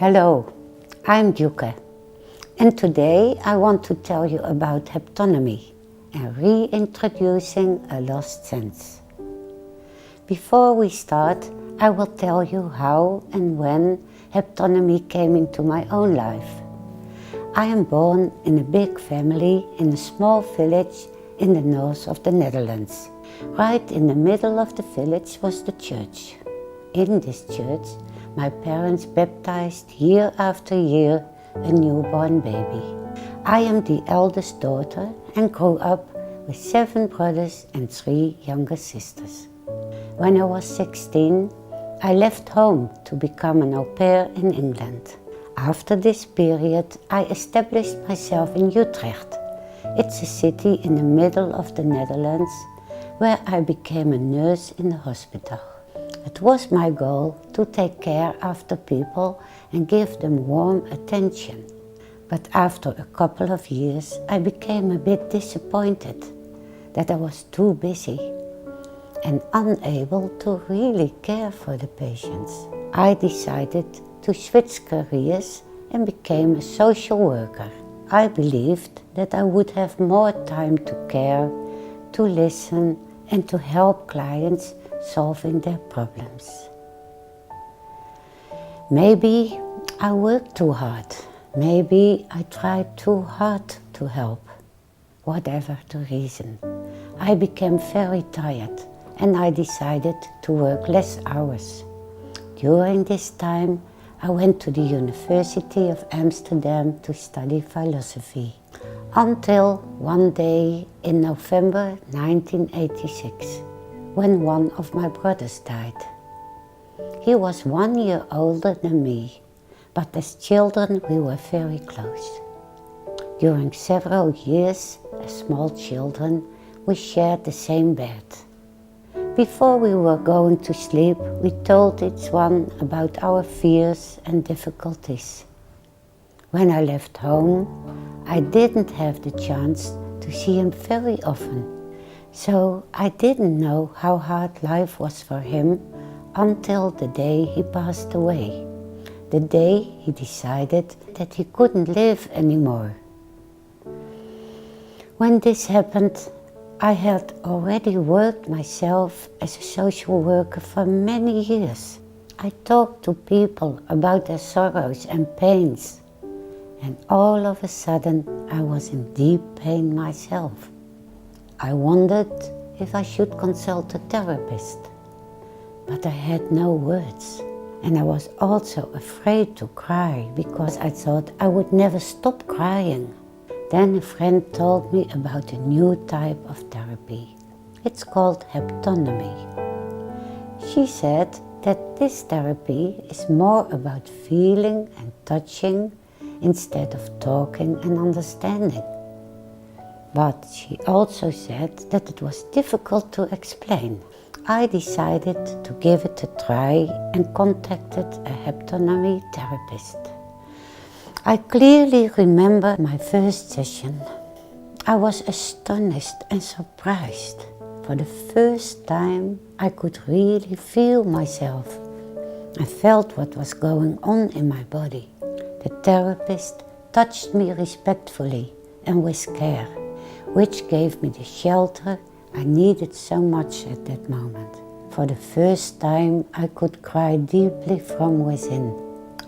Hello, I'm Duke, and today I want to tell you about haptonomy and reintroducing a lost sense. Before we start, I will tell you how and when haptonomy came into my own life. I am born in a big family in a small village in the north of the Netherlands. Right in the middle of the village was the church. In this church, my parents baptized year after year a newborn baby. I am the eldest daughter and grew up with 7 brothers and 3 younger sisters. When I was 16, I left home to become an au pair in England. After this period, I established myself in Utrecht. It's a city in the middle of the Netherlands where I became a nurse in the hospital. It was my goal to take care after people and give them warm attention. But after a couple of years, I became a bit disappointed that I was too busy and unable to really care for the patients. I decided to switch careers and became a social worker. I believed that I would have more time to care, to listen, and to help clients solving their problems. Maybe I worked too hard. Maybe I tried too hard to help. Whatever the reason, I became very tired and I decided to work less hours. During this time, I went to the University of Amsterdam to study philosophy. Until one day in November 1986, when one of my brothers died. He was 1 year older than me, but as children we were very close. During several years, as small children, we shared the same bed. Before we were going to sleep, we told each one about our fears and difficulties. When I left home, I didn't have the chance to see him very often. So I didn't know how hard life was for him until the day he passed away. The day he decided that he couldn't live anymore. When this happened, I had already worked myself as a social worker for many years. I talked to people about their sorrows and pains, and all of a sudden I was in deep pain myself. I wondered if I should consult a therapist, but I had no words. And I was also afraid to cry because I thought I would never stop crying. Then a friend told me about a new type of therapy. It's called haptonomy. She said that this therapy is more about feeling and touching instead of talking and understanding. But she also said that it was difficult to explain. I decided to give it a try and contacted a haptonomy therapist. I clearly remember my first session. I was astonished and surprised. For the first time, I could really feel myself. I felt what was going on in my body. The therapist touched me respectfully and with care, which gave me the shelter I needed so much at that moment. For the first time, I could cry deeply from within.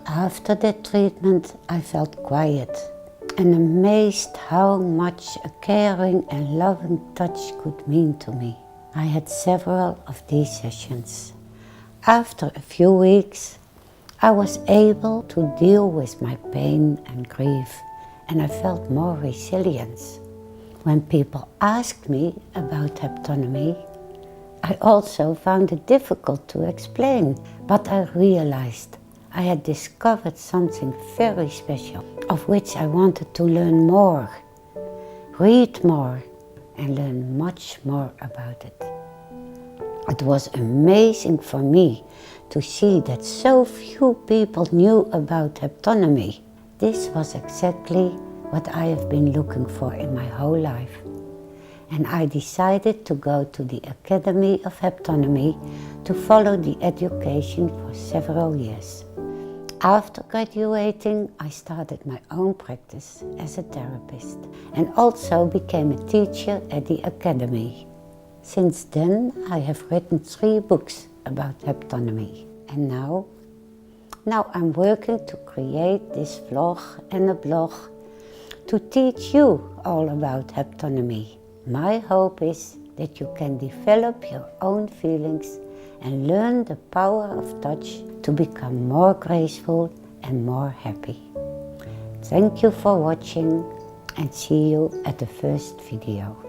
After that treatment, I felt quiet and amazed how much a caring and loving touch could mean to me. I had several of these sessions. After a few weeks, I was able to deal with my pain and grief, and I felt more resilience. When people asked me about haptonomy, I also found it difficult to explain, but I realized I had discovered something very special, of which I wanted to learn more, read more, and learn much more about it. It was amazing for me to see that so few people knew about haptonomy. This was exactly what I have been looking for in my whole life. And I decided to go to the Academy of Haptonomy to follow the education for several years. After graduating, I started my own practice as a therapist and also became a teacher at the academy. Since then, I have written 3 books about haptonomy. And now I'm working to create this vlog and a blog to teach you all about haptonomy. My hope is that you can develop your own feelings and learn the power of touch to become more graceful and more happy. Thank you for watching and see you at the first video.